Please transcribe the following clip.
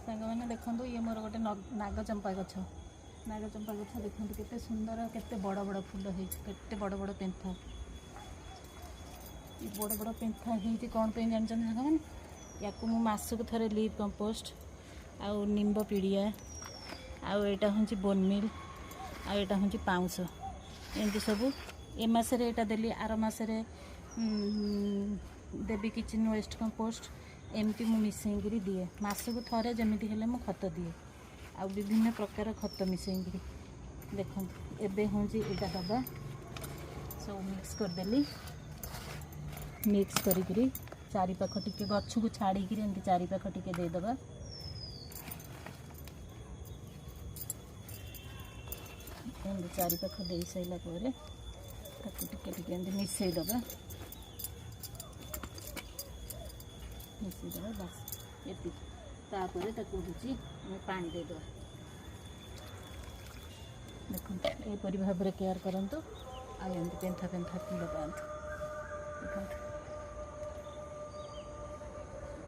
सांग मैंने देखो ये मोर गोटे नागचंपा गछ देखो केते सुंदर केते बड़ बड़ फूल होते बड़ बड़ पेंथा ये बड़ बड़ पेंथा होती कौन पे जानते सांग मैंने या मसक थे लीव कंपोस्ट आउ निम्ब पीड़िया आईटा हूँ बोनमिल आईटा हूँ पाउंश एमती सब ए मसरे यहाँ देली आर मसरे देवी किचन वेस्ट कंपोस्ट एमती मु मिसेकरी दिए मसक थे जमी हेले मु खत दिए आ विभिन्न प्रकार खत मिसेकरी देखो एबे हूँ यहाँ दबा सब मिक्स करदेली मिक्स करी चारिपाख टिके गछ को छाड़ी एमती चारिपाख टिके देदबा एमती चारिपाख दे सारापर टिके मिसईदबा बस ये तापर हूँ पानी देदबा देखो यहपरी भाव केयर करूँ आमती पेंथा पेंथा फूल पाते।